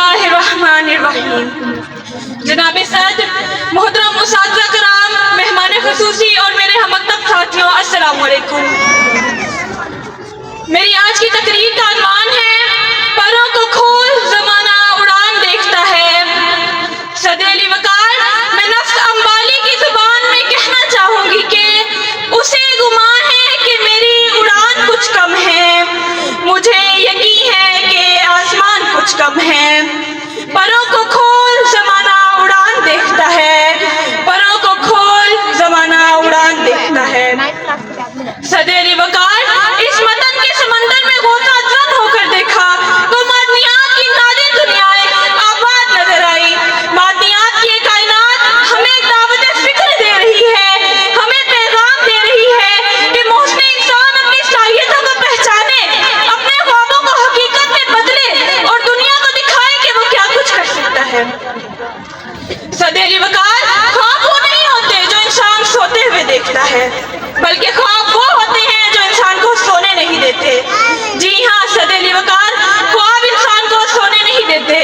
बिस्मिल्लाहिर्रहमानिर्रहीम। जनाब सदर, मोहतरम मुसातिज़ा कराम, मेहमान ख़ुसूसी और मेरे हममक्तब साथियों, अस्सलामु अलैकुम। मेरी आज की तकरीर का अनवान है परों को खोल ज़माना उड़ान देखता है। सदर अली वक़ार, मैं नफ्स अंबाली की ज़ुबान में कहना चाहूँगी कि उसे गुमान है कि मेरी उड़ान कुछ कम है। मुझे यकीन है कि आसमान कुछ कम है। परों को खोल ज़माना उड़ान देखता है, परों को खोल ज़माना उड़ान देखता है। सदर अली वक़ार, इस मतन के समंदर में गोता जन होकर देखा तो मादनियात की नादिर दुनियाएं आबाद नजर आई। मादनियात की ये कायनात हमें दावत फिक्र दे रही है, हमें पैगाम दे रही है कि मोहसिन इंसान अपनी सलाहियतों को पहचाने, अपने ख्वाबों को हकीकत में बदले और दुनिया को दिखाए कि वो क्या कुछ कर सकता है। सदर अली वक़ार, ख्वाब वो नहीं होते जो इंसान सोते हुए देखता है, बल्कि ख्वाब वो होते हैं जो इंसान को सोने नहीं देते। जी हाँ सदर अली वक़ार, ख्वाब इंसान को सोने नहीं देते।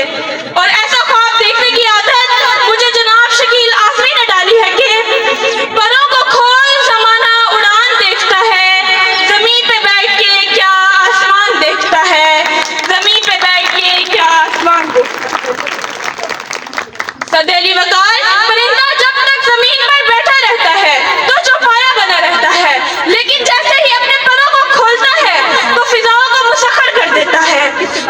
और ऐसा ख्वाब देखने की आदत मुझे जनाब शकील आफरी ने डाली है कि परों को खोल ज़माना उड़ान देखता है, ज़मीन पे बैठ के क्या आसमान देखता है, ज़मीन पे बैठ के क्या आसमान देखता है। सदर अली वक़ार, परिंदा जब तक जमीन पर बैठा रहता है तो चौपाया बना रहता है, लेकिन जैसे ही अपने परों को खोलता है तो फिजाओं को मुसख्खर कर देता है।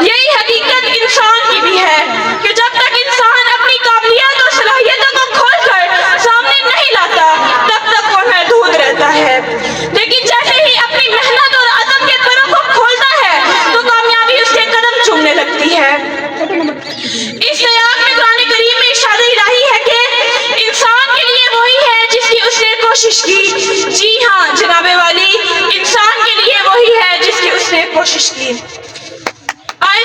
यही हकीकत इंसान की भी है कि जब तक इंसान अपनी काबिलियत और सलाहियतों को खोलकर सामने नहीं लाता तब तक वो महदूद रहता है, लेकिन जैसे ही अपनी मेहनत और अज़म के परों को खोलता है तो कामयाबी उसके कदम चूमने लगती है। इस सियाक में कुरान करीम में इरशाद इलाही है कि इंसान के लिए वही है जिसकी उसने कोशिश की। जी हाँ जनाबे वाली, इंसान के लिए वही है जिसकी उसने कोशिश की। आए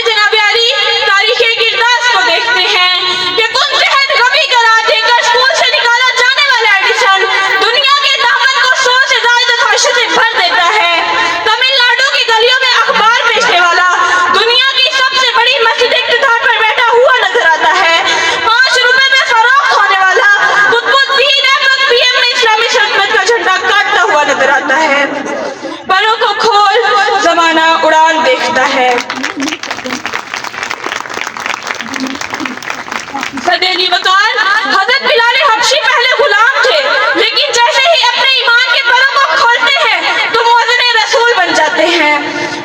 जनाबे अली, तारीख़े किरदार को देखते हैं कि कुन सेहत कभी करा देकर स्कूल से निकाला जाने वाला एडिसन दुनिया के दामन को 100 से ज़्यादा ख्वाहिशों से भर देता है। तमिलनाडु की गलियों में अखबार बेचने वाला दुनिया की सबसे बड़ी मस्जिद इख्तितार पर बैठा हुआ नजर आता है। 5 रुपए में फरोख्त होने वाला कुतुबुद्दीन ऐबक पीएम में इस्लामी सल्तनत का झंडा काटता हुआ नजर आता है। परों को खोल ज़माना उड़ान देखता है। सदर अली वक़ार, हज़रत बिलाल हबशी पहले गुलाम थे, लेकिन जैसे ही अपने ईमान के परों को खोलते हैं तो मुअज़्ज़िन रसूल बन जाते हैं।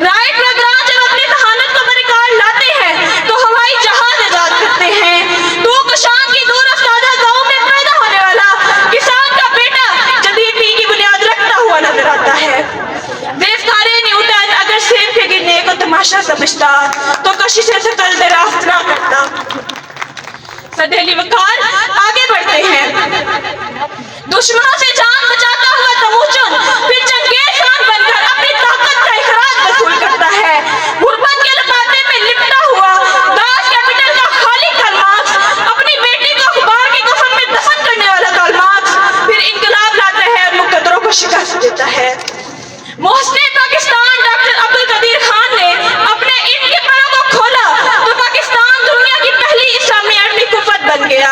राइट ब्रदरान जब अपनी जहानत को बरकरार लाते हैं तो हवाई जहाज आजाद करते हैं। दूकशान की दूर अफ्तादा गाँव में पैदा होने वाला किसान का बेटा जदीद दीन की बुनियाद रखता हुआ नजर आता है। बेफ्कारे न्यूटन अगर सेब के गिरने को तमाशा समझता तो कशिश से कल दराफ्त ना करता। सदर अली वक़ार आगे बढ़ते हैं। दुश्मनों से जान बचाता हुआ तमूचुन फिर चंगेज़ खान बनकर अपनी ताकत का इखराज वसूल करता है। गुर्बत के लपाटे में लिपटा हुआ दास कैपिटल का खाली कार्ल मार्क्स, अपनी बेटी को अखबार की कफन में दफन करने वाला कार्ल मार्क्स फिर इनकलाब लाता है और मुक़द्दरों को शिकस्त देता है। मोहसिन पाकिस्तान डॉक्टर अब्दुल कदीर खान ने अपने इनके परों को खोला तो पाकिस्तान दुनिया की पहली इस्लामी एटमी कुव्वत बन गया।